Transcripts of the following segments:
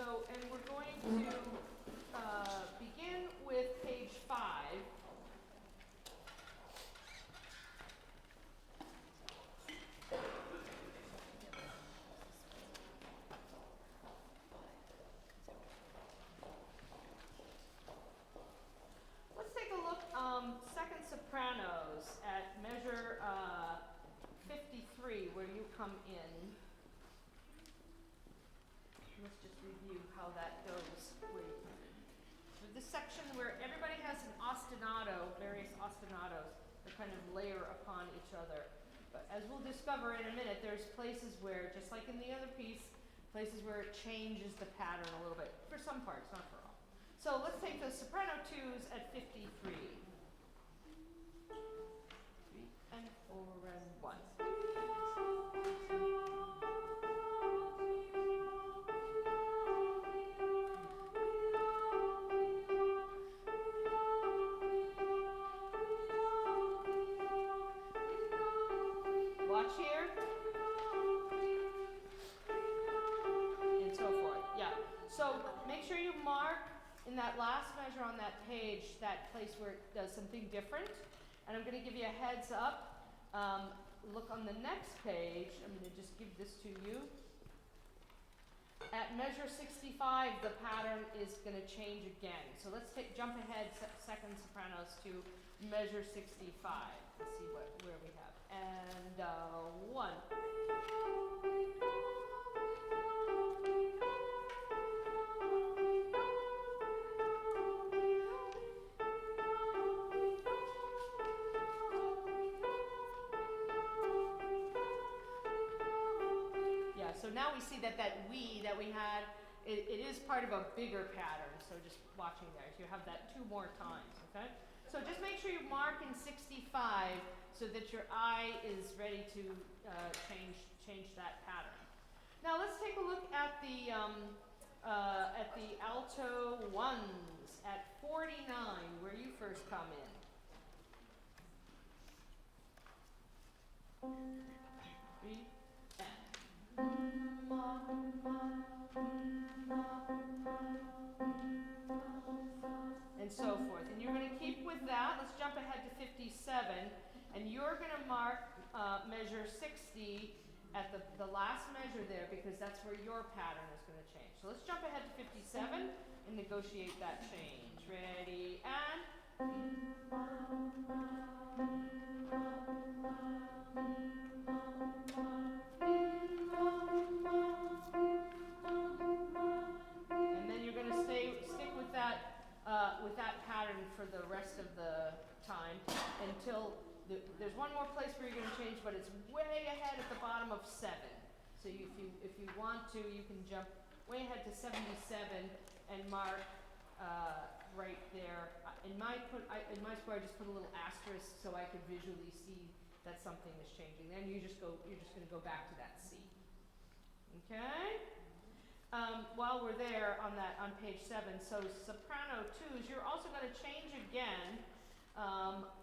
And we're going to begin with page 5. Let's take a look, second sopranos at measure 53, where you come in. Let's just review how that goes. With this section where everybody has an ostinato, various ostinatos that kind of layer upon each other. But as we'll discover in a minute, there's places where, just like in the other piece, places where it changes the pattern a little bit, for some parts, not for all. So let's take the soprano 2s at 53. 3 and 4 and 1. Watch here. And so forth. Yeah. So make sure you mark in that last measure on that page that place where it does something different. And I'm going to give you a heads up. Look on the next page. I'm going to just give this to you. At measure 65, the pattern is going to change again. So let's jump ahead second sopranos to measure 65. Let's see where we have. And 1. Yeah, so now we see that we that we had, it is part of a bigger pattern. So just watching there, you have that 2 more times, okay? So just make sure you mark in 65 so that your eye is ready to change that pattern. Now let's take a look at the alto 1s at 49, where you first come in. And so forth. And you're going to keep with that. Let's jump ahead to 57. And you're going to mark measure 60 at the last measure there, because that's where your pattern is going to change. So let's jump ahead to 57 and negotiate that change. Ready, and... And then you're going to stick with that pattern for the rest of the time until there's one more place where you're going to change, but it's way ahead at the bottom of 7. So if you want to, you can jump way ahead to 77 and mark right there. In my square, I just put a little asterisk so I could visually see that something is changing. Then you're just going to go back to that C. Okay. While we're there on page 7, so soprano 2s, you're also going to change again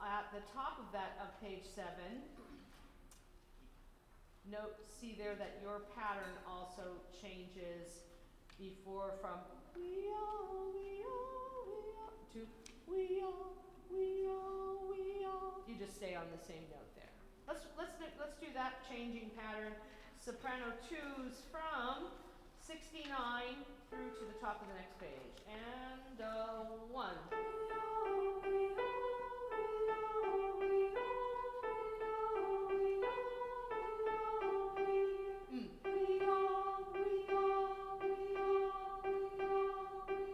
at the top of page 7. See there that your pattern also changes before from we all to we all. You just stay on the same note there. Let's do that changing pattern. Soprano 2s from 69 through to the top of the next page. And 1.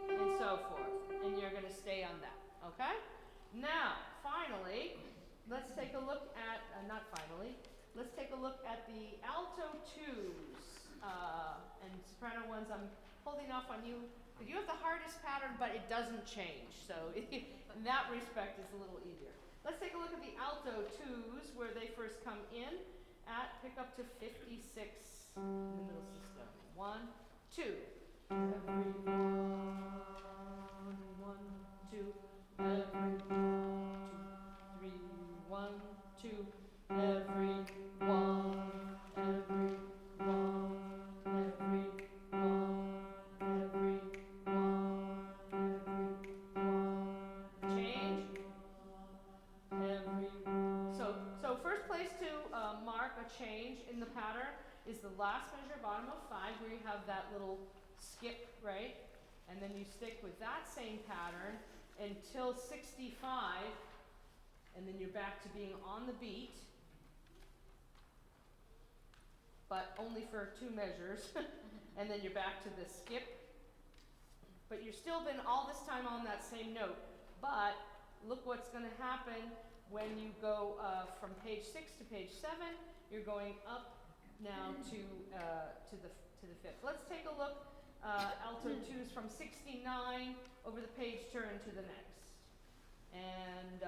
And so forth. And you're going to stay on that. Okay? Now, finally, let's take a look at, let's take a look at the alto 2s. And soprano 1s, I'm holding off on you. You have the hardest pattern, but it doesn't change. So in that respect, it's a little easier. Let's take a look at the alto 2s, where they first come in at pick up to 56 in the middle system. 1, 2. Everyone. 1, 2. Everyone. 2, 3. 1, 2. Everyone. Everyone. Everyone. Everyone. is the last measure, bottom of 5, where you have that little skip, right? And then you stick with that same pattern until 65, and then you're back to being on the beat, but only for 2 measures, and then you're back to the skip. But you've still been all this time on that same note, but look what's going to happen when you go from page 6 to page 7. You're going up now to the 5th. Let's take a look. Alto 2s from 69 over the page, turn to the next. And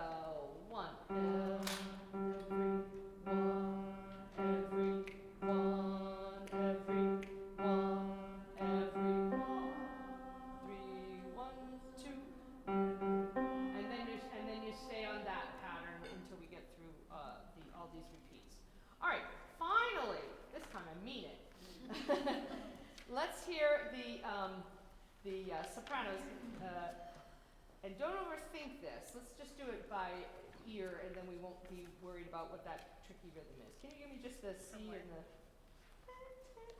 1. Every one, every one, every one. 3, 1, 2. And then you stay on that pattern until we get through all these repeats. All right, finally, this time I mean it. Let's hear the sopranos, and don't overthink this. Let's just do it by ear, and then we won't be worried about what that tricky rhythm is. Can you give me just the C and the?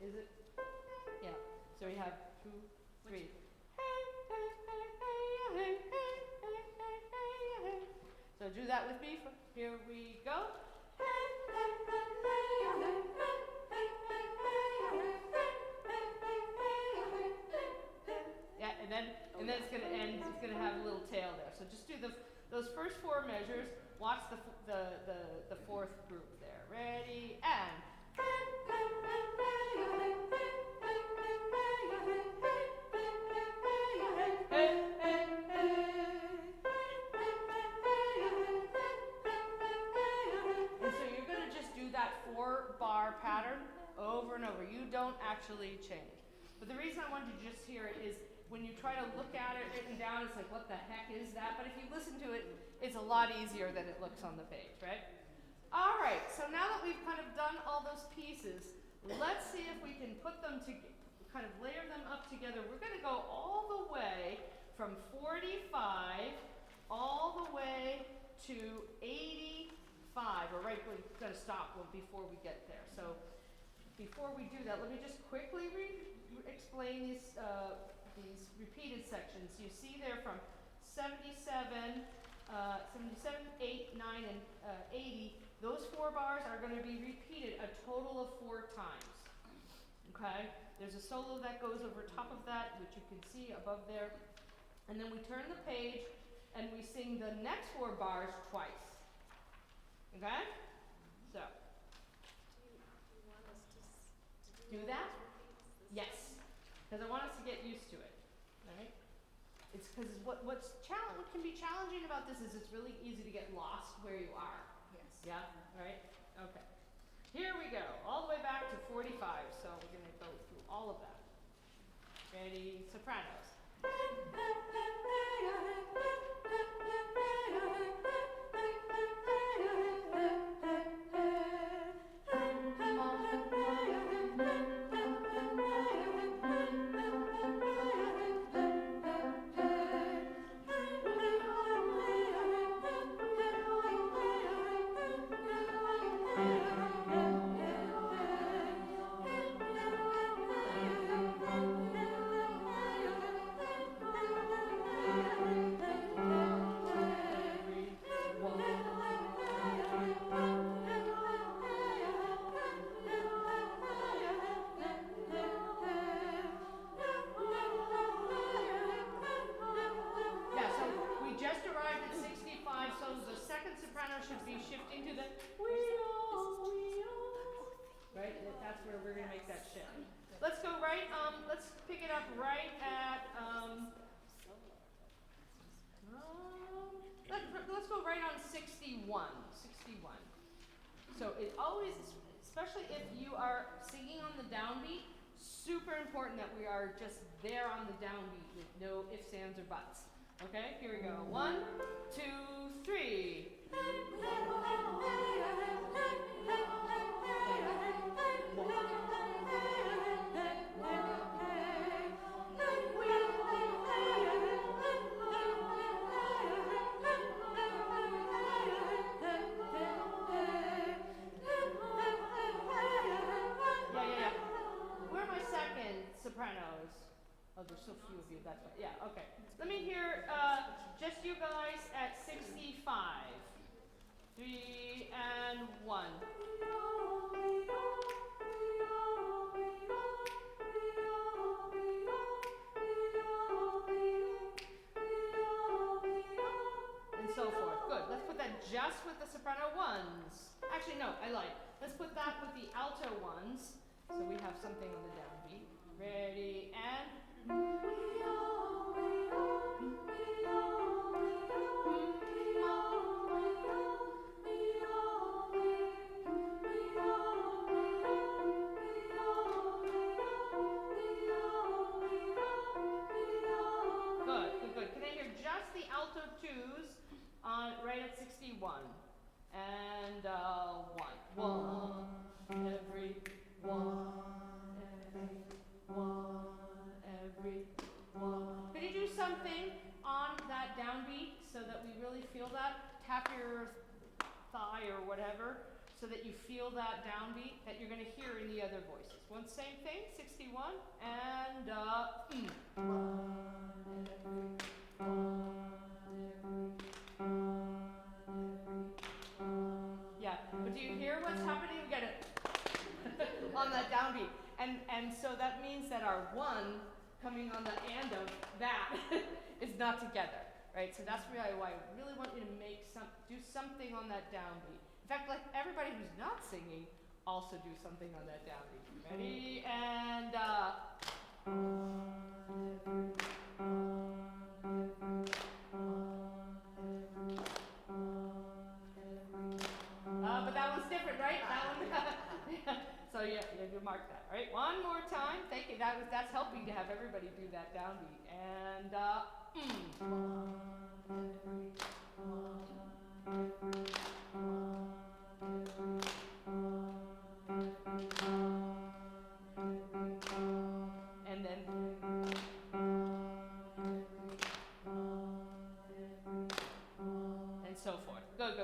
Is it? Yeah. So we have 2, 3. So do that with me. Here we go. Yeah, and then it's going to end. It's going to have a little tail there. So just do those first 4 measures. Watch the 4th group there. Ready and. And so you're going to just do that 4-bar pattern over and over. You don't actually change. But the reason I wanted you to just hear it is when you try to look at it written down, it's like, what the heck is that? But if you listen to it, it's a lot easier than it looks on the page, right? All right, so now that we've kind of done all those pieces, let's see if we can put them together, kind of layer them up together. We're going to go all the way from 45 all the way to 85, or right, we're going to stop before we get there. So before we do that, let me just quickly explain these repeated sections. You see there from 77, 8, 9, and 80, those 4 bars are going to be repeated a total of 4 times. Okay? There's a solo that goes over top of that, which you can see above there. And then we turn the page and we sing the next 4 bars twice. Okay? So. Do you want us to do that? Yes. Because I want us to get used to it. All right? It's because what can be challenging about this is it's really easy to get lost where you are. Yes. Yeah? All right? Okay. Here we go. All the way back to 45. So we're going to go through all of that. Ready? Sopranos. Let's go right on 61. So it always, especially if you are singing on the downbeat, super important that we are just there on the downbeat with no ifs, ands, or buts. Okay, here we go. 1, 2, 3. sopranos. Oh, there's so few of you, that's why. Yeah, okay. Let me hear just you guys at 65. 3 and 1. And so forth. Good. Let's put that just with the soprano ones. Actually, no, I lied. Let's put that with the alto ones. So we have something on the downbeat. Ready, and good. Can I hear just the alto twos on right at 61? And 1. 1, every 1, every 1, every 1. Could you do something on that downbeat so that we really feel that? Tap your thigh or whatever so that you feel that downbeat that you're going to hear in the other voices. One same thing, 61, and yeah, but do you hear what's happening? Get it on that downbeat. And so that means that our 1 coming on the end of that is not together, right? So that's why I really want you to do something on that downbeat. In fact, like everybody who's not singing, also do something on that downbeat. Ready, and but that one's different, right? That one. So yeah, you mark that, right? One more time. Thank you. That's helping to have everybody do that downbeat. And and then and so forth. Good.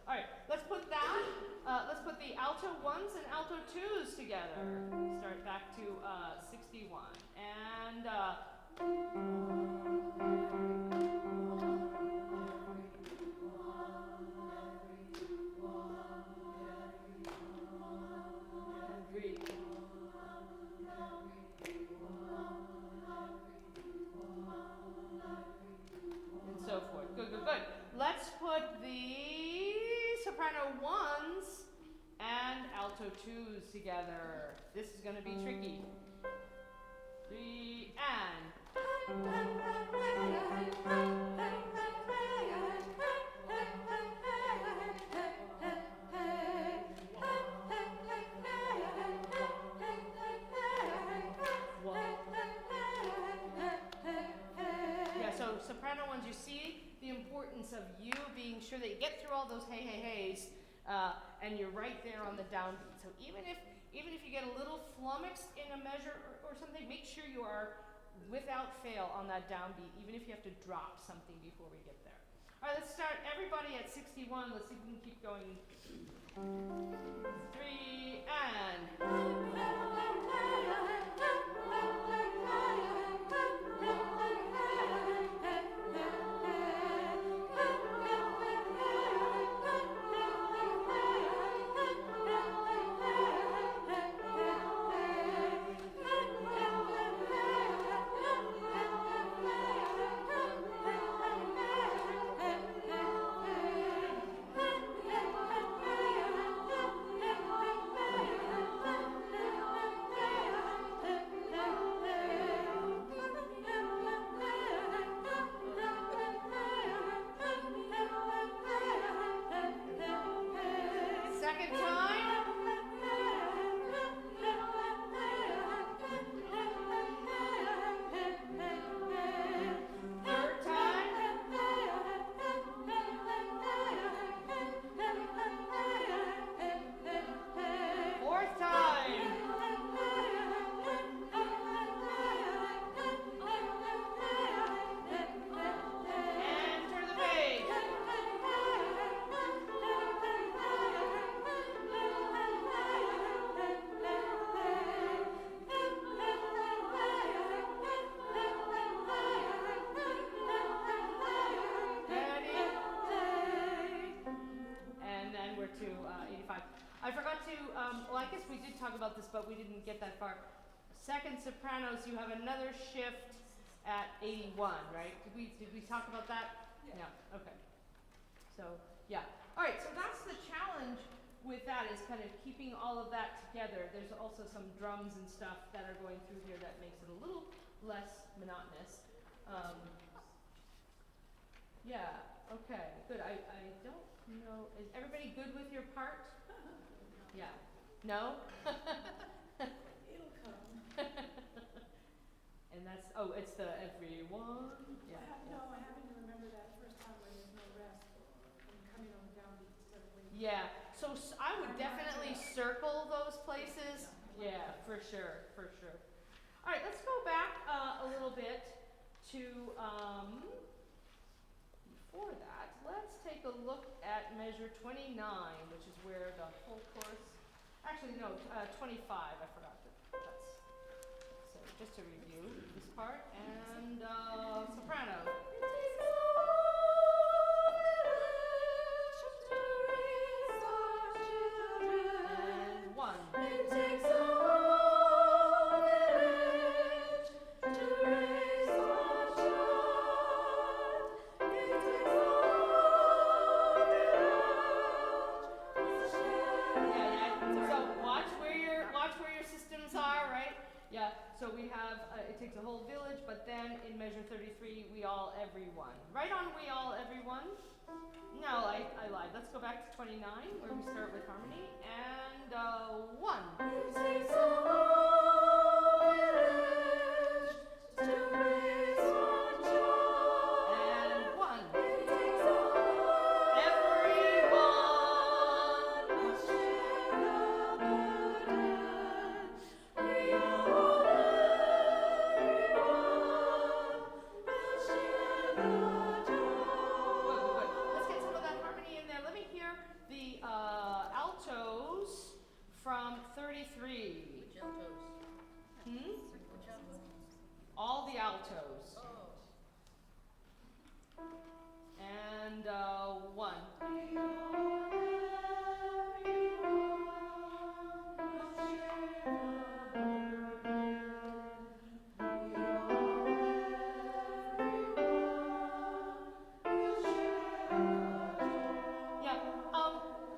All right, let's put that. Let's put the alto 1s and alto 2s together. Start back to 61 and. And so forth. Good. Let's put the soprano 1s and alto 2s together. This is going to be tricky. 3 and. Yeah, so soprano 1s, you see the importance of you being sure that you get through all those hey-hey-heys, and you're right there on the downbeat. So even if you get a little flummoxed in a measure or something, make sure you are without fail on that downbeat, even if you have to drop something before we get there. All right, let's start everybody at 61. Let's see if we can keep going. 3 and. to talk about this, but we didn't get that far. Second sopranos, you have another shift at 81, right? Did we talk about that? Yeah. Okay. So yeah. All right. So that's the challenge with that, is kind of keeping all of that together. There's also some drums and stuff that are going through here that makes it a little less monotonous. Yeah. Okay. Good. I don't know. Is everybody good with your part? Yeah. No? It'll come. And that's, oh, it's the everyone? Yeah. No, I happen to remember that first time when there's no rest, and coming on the downbeat instead of waiting. Yeah, so I would definitely circle those places. Yeah, for sure, for sure. All right, let's go back a little bit to, before that, let's take a look at measure 29, which is where the whole course, actually no, 25, I forgot that. So just to review this part, and soprano. And one. It takes a whole village to raise our child. It takes a whole village to share. So watch where your systems are, right? Yeah. So we have it takes a whole village, but then in measure 33 we all everyone. Right on we all everyone. No, I lied. Let's go back to 29 where we start with harmony, and one. It takes a whole village to raise our child. And one. It takes a whole everyone must share the burden. We all everyone must share the joy. Good. Let's get some of that harmony in there. Let me hear the altos from 33. Which altos? Hmm? Which altos? All the altos. Oh. And one.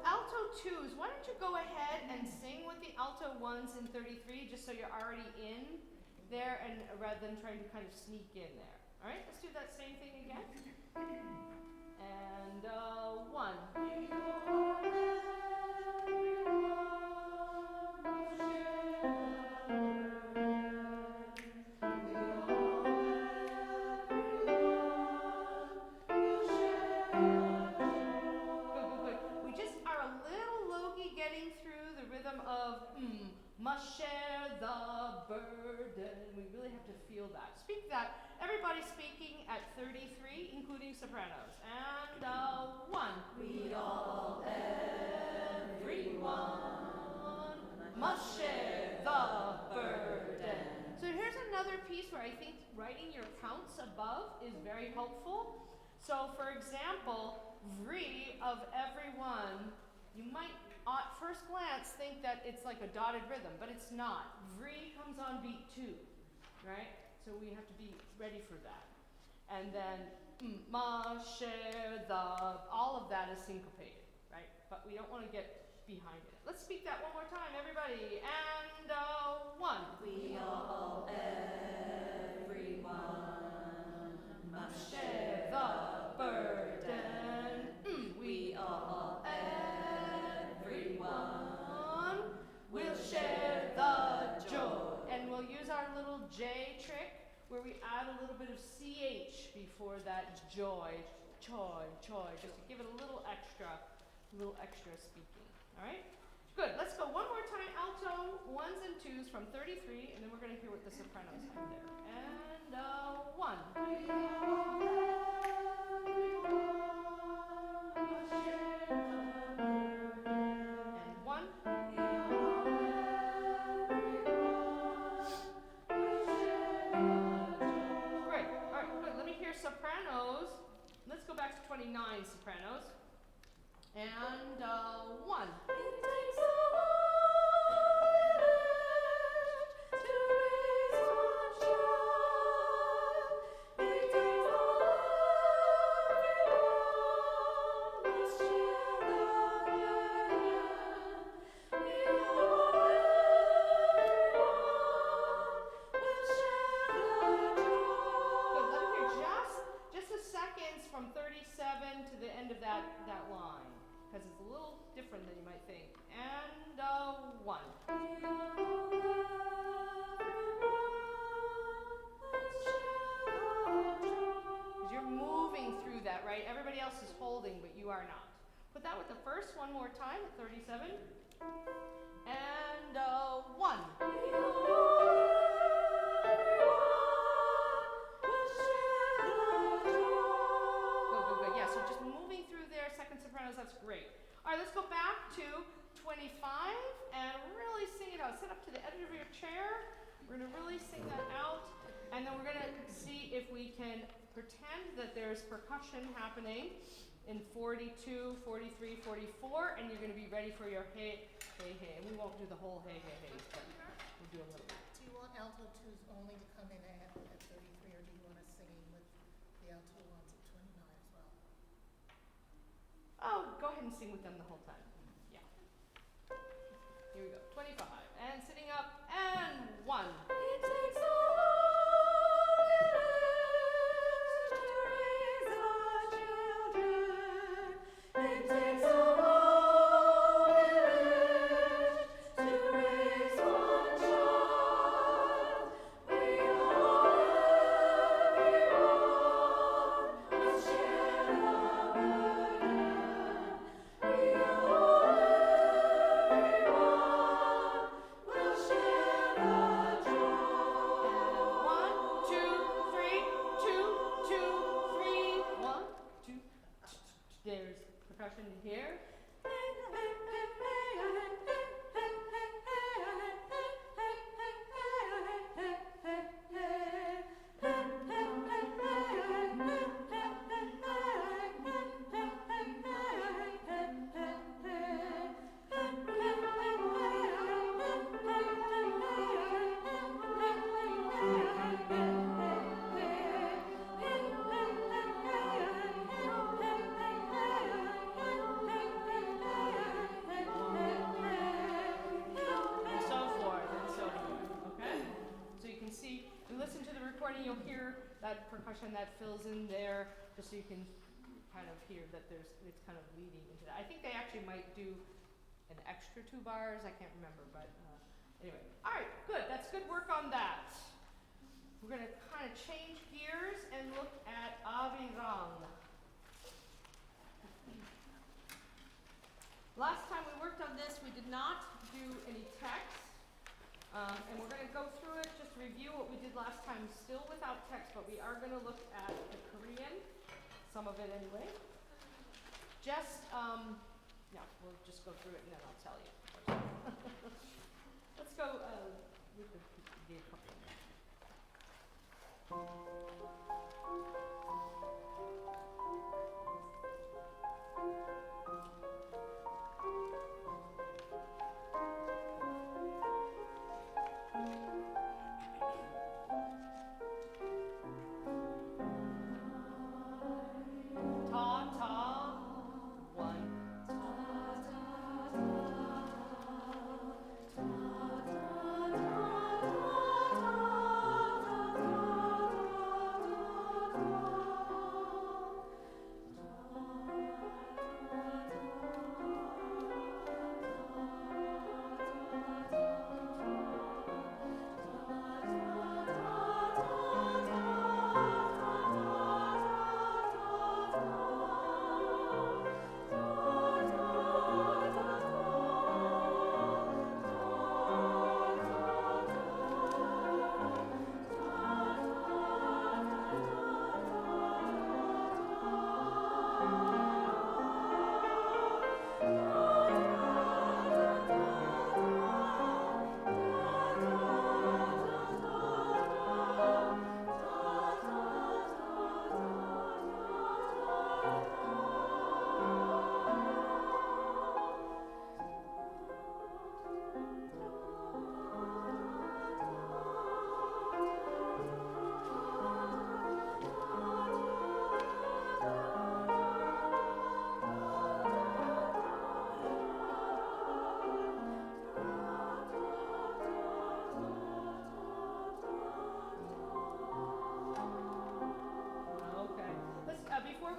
Alto twos, why don't you go ahead and sing with the alto ones in 33, just so you're already in there, and rather than trying to kind of sneak in there. All right, let's do that same thing again. And one. Getting through the rhythm of must share the burden. We really have to feel that. Speak that. Everybody speaking at 33, including sopranos. And one. We all, everyone, must share the burden. So here's another piece where I think writing your counts above is very helpful. So for example, vree of everyone, you might at first glance think that it's like a dotted rhythm, but it's not. Vree comes on beat 2, right? So we have to be ready for that. And then ma, share, the, all of that is syncopated, right? But we don't want to get behind it. Let's speak that one more time, everybody. And one. We all, everyone, must share the burden. We all, everyone will share the joy. And we'll use our little J trick where we add a little bit of CH before that joy. Joy, joy, just to give it a little extra speaking. All right? Good. Let's go one more time. Alto, ones and twos from 33, and then we're going to hear what the sopranos have there. And one. Sopranos. Let's go back to 29 sopranos. And one. It takes a whole because it's a little different than you might think. And 1. Because you're moving through that, right? Everybody else is holding, but you are not. Put that with the first one more time at 37. And 1. Good. Yeah, so just moving through there, second sopranos, that's great. All right, let's go back to 25 and really sing it out. Sit up to the edge of your chair. We're going to really sing that out. And then we're going to see if we can pretend that there's percussion happening in 42, 43, 44, and you're going to be ready for your hey, hey, hey. And we won't do the whole hey, hey, hey, but we'll do a little bit. Do you want alto 2s only to come in at 33, or do you want us singing with the alto 1s at 29 as well? Oh, go ahead and sing with them the whole time. Yeah. Here we go. 25. And sitting up. And 1. It takes a whole village to raise our children. It takes a whole village to raise one child. We all, everyone, must share the burden. We all, everyone, will share the joy. 1, 2, 3, 2, 2, 3. 1, 2. There's percussion here. And so forth, and so forth. Okay? So you can see, you listen to the recording, you'll hear that percussion that fills in there, just so you can kind of hear that it's kind of leading into that. I think they actually might do an extra 2 bars, I can't remember, but anyway. All right, good, that's good work on that. We're going to kind of change gears and look at Avirang. Last time we worked on this, we did not do any text, and we're going to go through it, just review what we did last time, still without text, but we are going to look at the Korean, some of it anyway. Just, yeah, we'll just go through it and then I'll tell you. Let's go with the accompaniment. Ta ta. 1. Ta ta ta ta ta ta.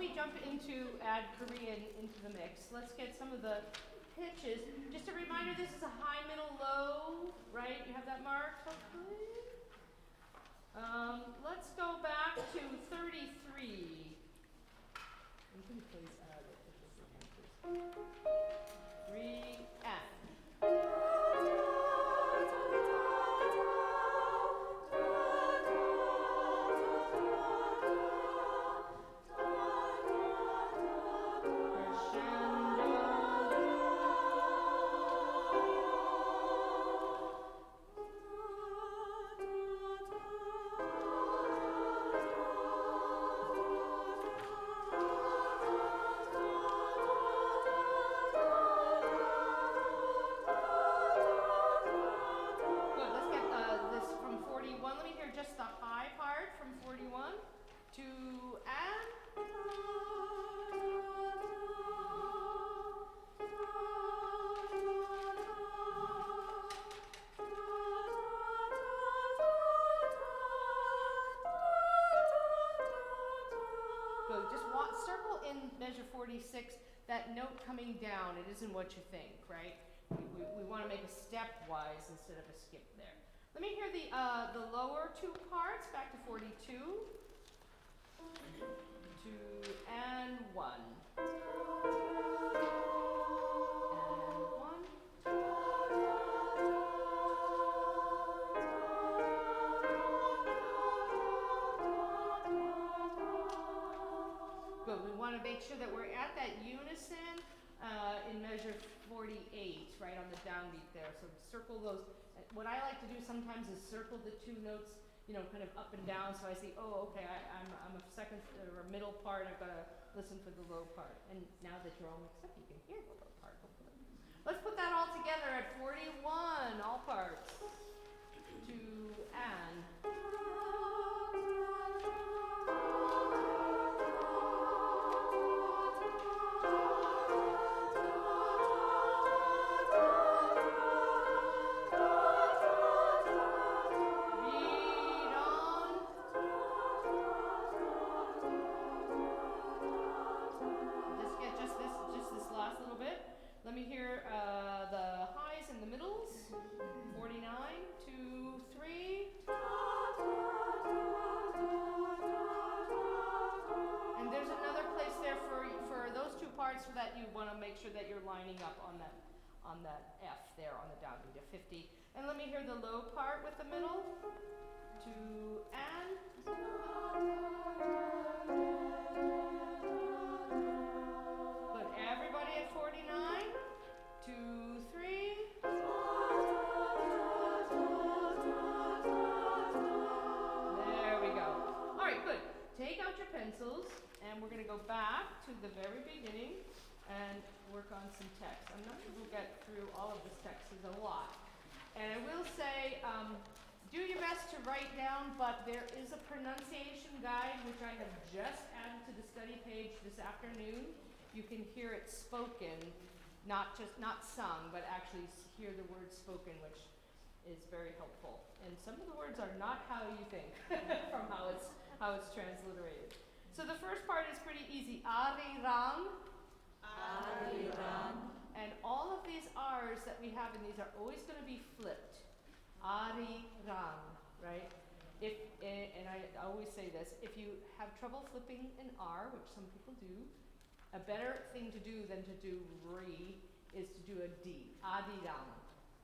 we jump into add Korean into the mix, let's get some of the pitches. Just a reminder, this is a high, middle, low, right? You have that marked, hopefully? Let's go back to 33. And can you please add it? Please. 3 and. Circle in measure 46, that note coming down, it isn't what you think, right? We want to make a stepwise instead of a skip there. Let me hear the lower two parts, back to 42. 2 and 1. And 1. Good. We want to make sure that we're at that unison in measure 48, right on the downbeat there. So circle those. What I like to do sometimes is circle the two notes, you know, kind of up and down, so I see, oh, okay, I'm a second or a middle part. I've got to listen for the low part. And now that you're all mixed up, you can hear the low part. Hopefully. Let's put that all together at 41, all parts. 2 and. Let me hear the highs and the middles. 49, 2, 3. And there's another place there for those two parts so that you want to make sure that you're lining up on that F there on the downbeat of 50. And let me hear the low part with the middle. 2 and. Good. Everybody at 49. 2, 3. There we go. All right, good. Take out your pencils, and we're going to go back to the very beginning and work on some text. I'm not sure we'll get through all of this text. There's a lot. And I will say, do your best to write down, but there is a pronunciation guide which I have just added to the study page this afternoon. You can hear it spoken, not sung, but actually hear the words spoken, which is very helpful. And some of the words are not how you think from how it's transliterated. So the first part is pretty easy. Arirang. Arirang. And all of these R's that we have in these are always going to be flipped. Arirang, right? And I always say this, if you have trouble flipping an R, which some people do, a better thing to do than to do re is to do a D. Arirang,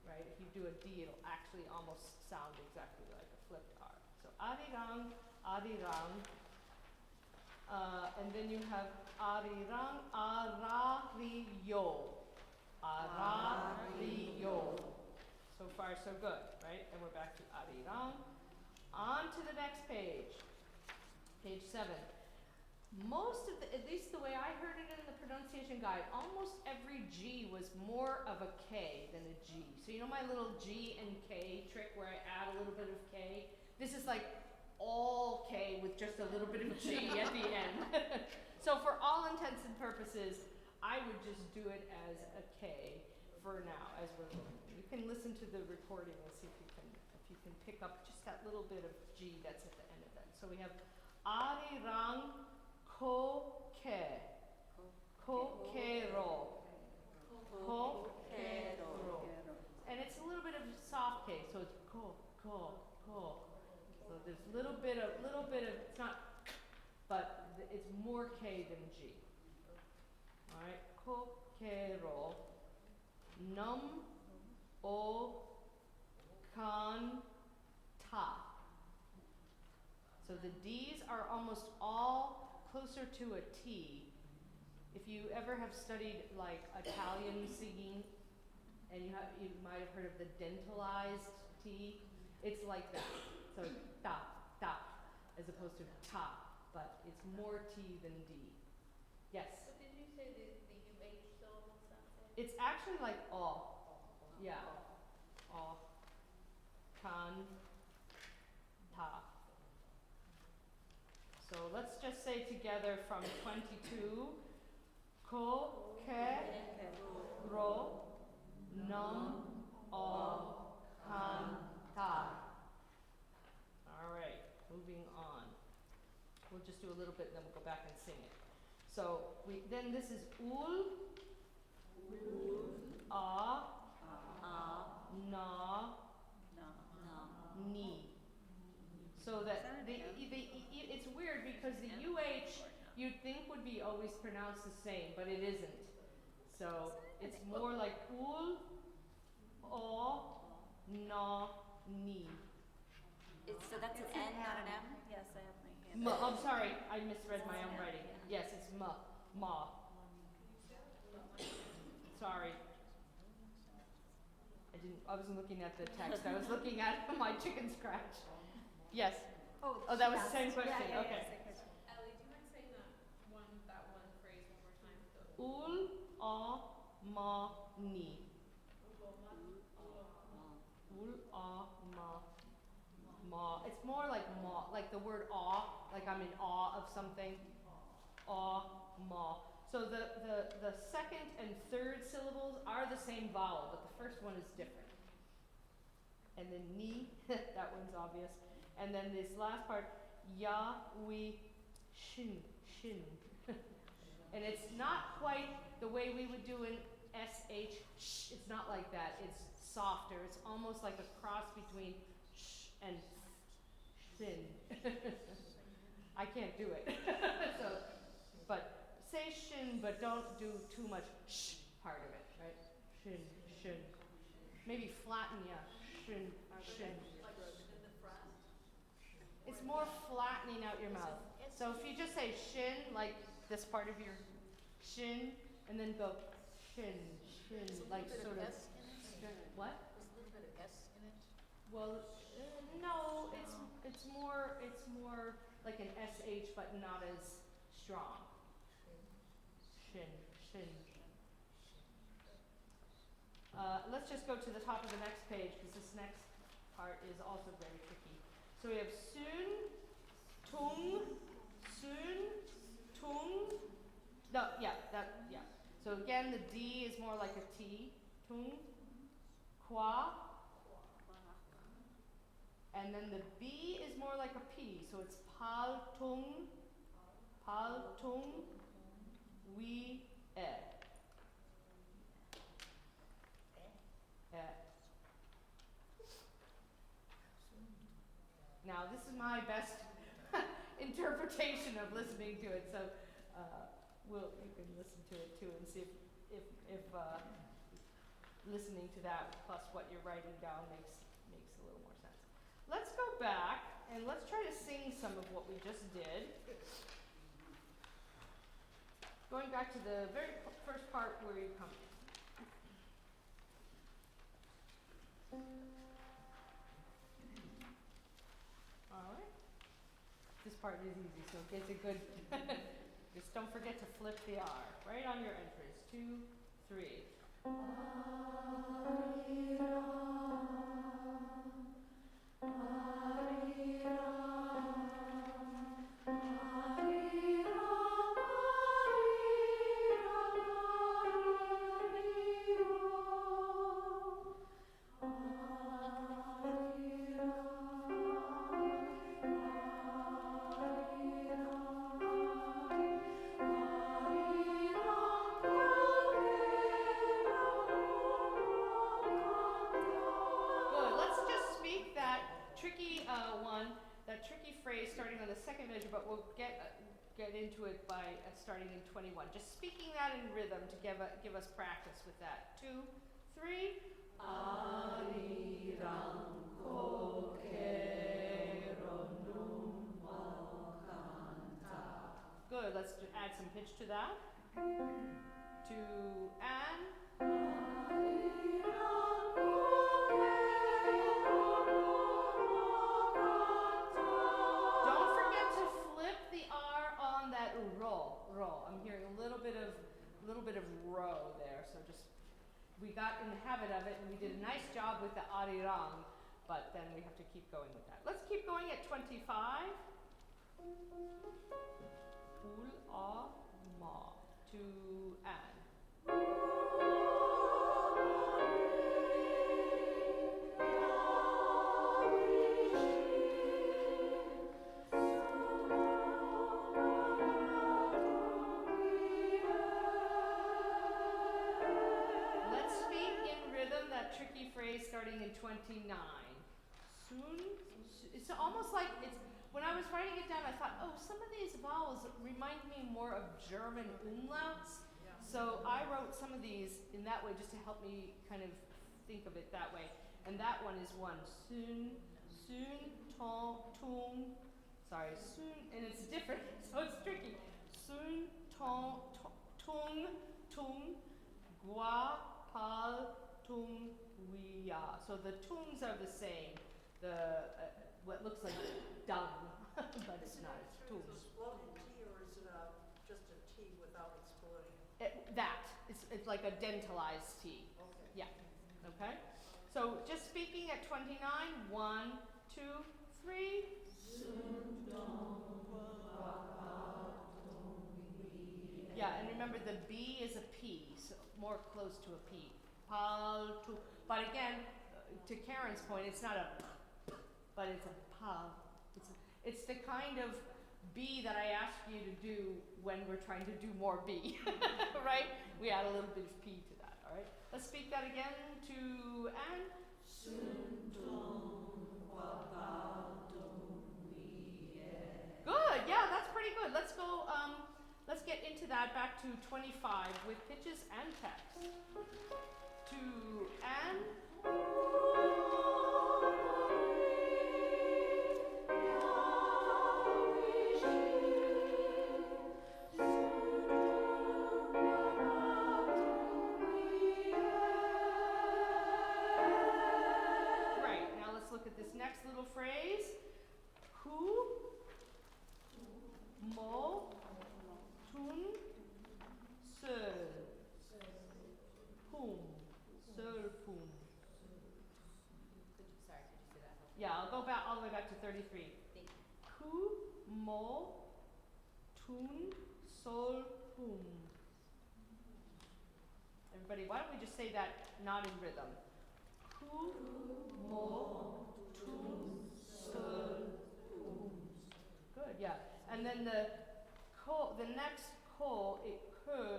right? If you do a D, it'll actually almost sound exactly like a flipped R. So arirang, arirang. And then you have arirang, arariyo. Arariyo. So far, so good, right? And we're back to arirang. On to the next page. Page 7. Most of the, at least the way I heard it in the pronunciation guide, almost every G was more of a K than a G. So you know my little G and K trick where I add a little bit of K? This is like all K with just a little bit of G at the end. So for all intents and purposes, I would just do it as a K for now, as we're going. You can listen to the recording and see if you can pick up just that little bit of G that's at the end of that. So we have arirang Koke. Kokero. Kokero. And it's a little bit of soft K, so it's ko. So there's a little bit of, it's not, but it's more K than G. Alright, kokero. Num o kan ta. So the D's are almost all closer to a T. If you ever have studied like Italian singing, and you might have heard of the dentalized T, it's like that. So ta, as opposed to ta, but it's more T than D. Yes? But did you say the UH syllable sounds like? It's actually like aw. Yeah. Aw. Kan. Ta. So let's just say together from 22. Ko, ke, ro, num, o, kan, ta. Alright, moving on. We'll just do a little bit and then we'll go back and sing it. So then this is ul, a, na, ni. So that it's weird because the UH you'd think would be always pronounced the same, but it isn't. So it's more like ul, o, na, ni. So that's an N, not an M? Yes, I have my hand. I'm sorry, I misread my own writing. Yes, it's ma. Sorry. I wasn't looking at the text. I was looking at my chicken scratch. Yes. Oh, that was the same question. Yeah, okay. Ellie, do you mind saying that one phrase one more time? Ul, a, ma, ni. Ul, a, ma. It's more like ma, like the word awe, like I'm in awe of something. Awe, ma. So the second and third syllables are the same vowel, but the first one is different. And then ni, that one's obvious. And then this last part, ya, we, shin. And it's not quite the way we would do an sh, sh. It's not like that. It's softer. It's almost like a cross between sh and shin. I can't do it. But say shin, but don't do too much sh part of it, right? Shin. Maybe flatten, yeah. Shin. It's more flattening out your mouth. So if you just say shin, like this part of your shin, and then go shin, like sort of. What? There's a little bit of S in it. Well, no, it's more like an sh, but not as strong. Shin. Let's just go to the top of the next page because this next part is also very tricky. So we have soon, tung. No, yeah. So again, the D is more like a T. Tung, qua. And then the B is more like a P. So it's pal tung, we, e. Now, this is my best interpretation of listening to it, so you can listen to it too and see if listening to that plus what you're writing down makes a little more sense. Let's go back and let's try to sing some of what we just did. Going back to the very first part where you come in. Alright. This part is easy, so it's a good just don't forget to flip the R right on your entrance. 2, 3. phrase starting on the second measure, but we'll get into it by starting in 21. Just speaking that in rhythm to give us practice with that. 2, 3. Good. Let's add some pitch to that. 2 and. Don't forget to flip the R on that ro. I'm hearing a little bit of ro there, so just we got in the habit of it and we did a nice job with the arirang, but then we have to keep going with that. Let's keep going at 25. Ul a ma. 2 and. Tricky phrase starting in 29. Soon, it's almost like when I was writing it down, I thought, oh, some of these vowels remind me more of German umlauts. Yeah. So I wrote some of these in that way just to help me kind of think of it that way. And that one is one. Soon, tung. Sorry, soon, and it's different, so it's tricky. Soon, tung, gua, pal, tung, ya. So the tungs are the same. The what looks like dung, but it's not. It's tungs. Is it exploding T or is it just a T without exploding? It's like a dentalized T. Okay. Yeah. Okay. So just speaking at 29. 1, 2, 3. Yeah, and remember the B is a P, so more close to a P. But again, to Karen's point, it's not a p, but it's a pa. It's the kind of B that I ask you to do when we're trying to do more B, right? We add a little bit of P to that, all right? Let's speak that again to Anne. Good, yeah, that's pretty good. Let's go, let's get into that back to 25 with pitches and text. 2 and. Great. Now let's look at this next little phrase. Hu, mo, tun, se, pum. Pum. Sorry, could you say that? Yeah, I'll go back all the way back to 33. Thank you. Ku, mo, tun, sol, pum. Everybody, why don't we just say that not in rhythm? Ku, mo, tun, sol, pum. Good, yeah. And then the next ko,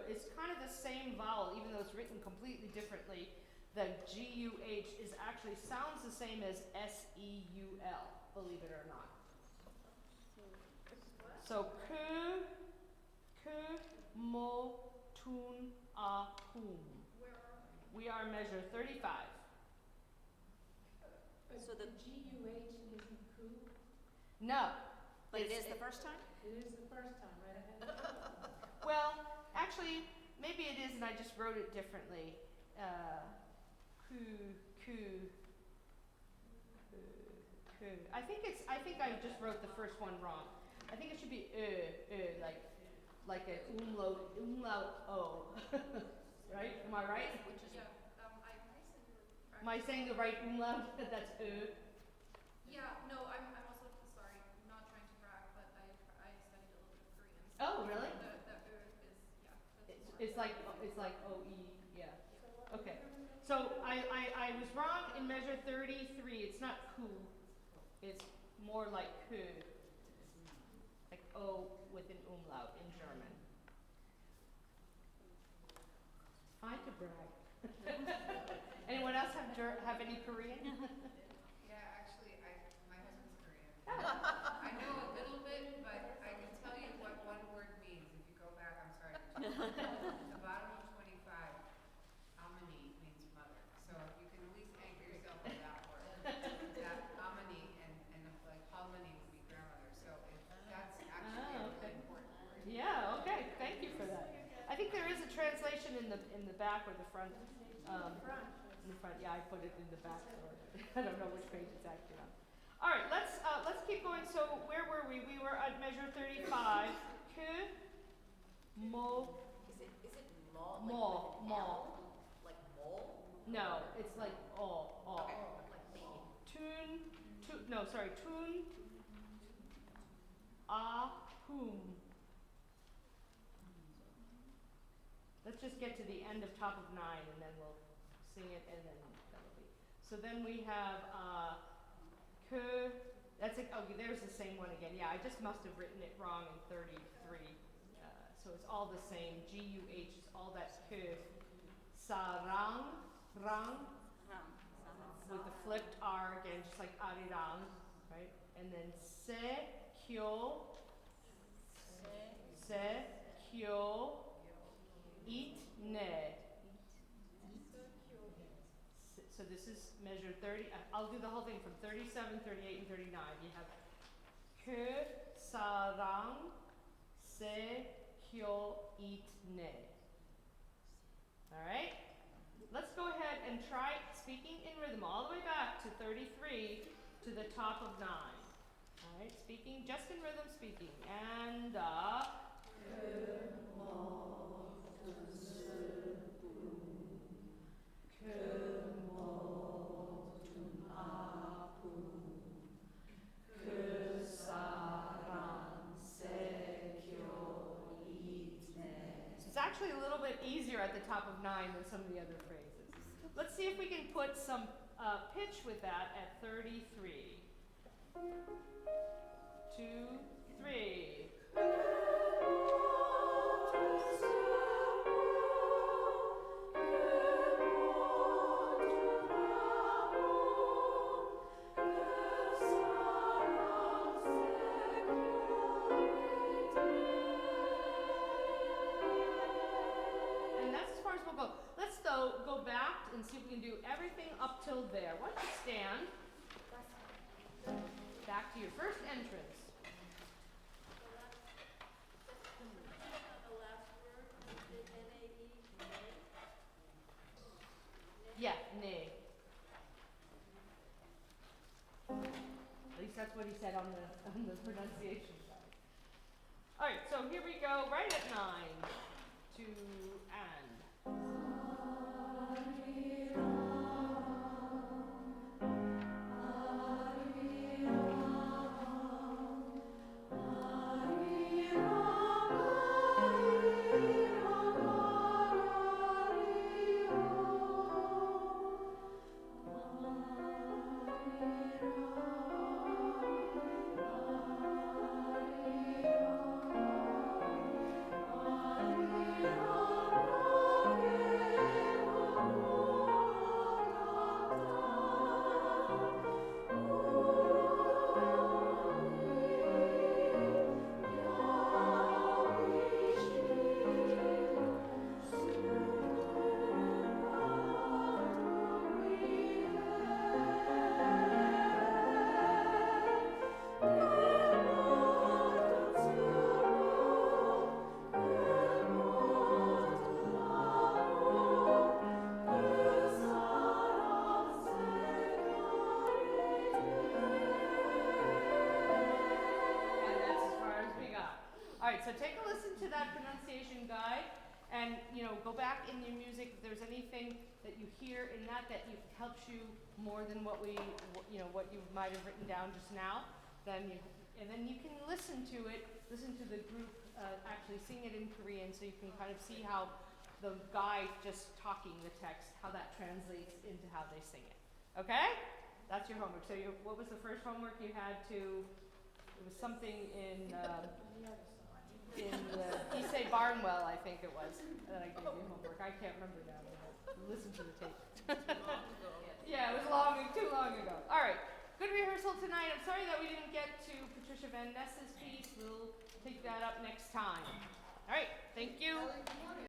is kind of the same vowel, even though it's written completely differently. The G-U-H actually sounds the same as S-E-U-L, believe it or not. So, ke, mo, tun, a, hum. Where are we? We are measure 35. So the G-U-H isn't ku? No. But it is the first time? It is the first time, right ahead. Well, actually, maybe it is, and I just wrote it differently. I think I just wrote the first one wrong. I think it should be like an umlaut o. Right? Am I right? Which is, yeah, Am I saying the right umlaut? That's Yeah, no, I'm also, sorry, not trying to brag, but I studied a little bit of Korean. So Oh, really? The is, yeah. It's like O-E, yeah. Okay. So I was wrong in measure 33. It's not ku. It's more like ku. Like O with an umlaut in German. I could brag. Anyone else have any Korean? Yeah, actually, my husband's Korean. I know a in the back or the front? In the front, yeah, I put it in the back, so I don't know which page it's actually on. All right, let's keep going. So where were we? We were at measure 35. Que, mo, Is it mole? Mole, mole. Like mole? no, it's like all. Okay, like me. Tun, ah, whom. Let's just get to the end of top of 9 and then we'll sing it and then that'll be. So then we have que, that's it, okay, there's the same one again. Yeah, I just must have written it wrong in 33. So it's all the same. G-U-H is all that que. Sarang, rang, with the flipped R again, just like arirang, right? And then se, kyo, it, ne. So this is measure 30. I'll do the whole thing from 37, 38, and 39. You have que, sarang, se, kyo, it, ne. All right? Let's go ahead and try speaking in rhythm all the way back to 33 to the top of 9. All right, speaking just in rhythm, speaking. And it's actually a little bit easier at the top of 9 than some of the other phrases. Let's see if we can put some pitch with that at 33. 2, 3. And that's as far as we'll go. Let's though go back and see if we can do everything up till there. Why don't you stand? Back to your first entrance. Yeah, nay. At least that's what he said on the pronunciation side. All right, so here we go, right at 9. 2 and. So take a listen to that pronunciation guide and, go back in your music. If there's anything that you hear in that helps you more than what you might have written down just now, then you can listen to the group actually sing it in Korean so you can kind of see how the guide just talking the text, how that translates into how they sing it. Okay? That's your homework. So what was the first homework you had to, it was something in Issei Barnwell, I think it was, that I gave you homework. I can't remember now. Listen to the tape. Yeah, it was too long ago. All right, good rehearsal tonight. I'm sorry that we didn't get to Patricia Van Ness's piece. We'll take that up next time. All right, thank you.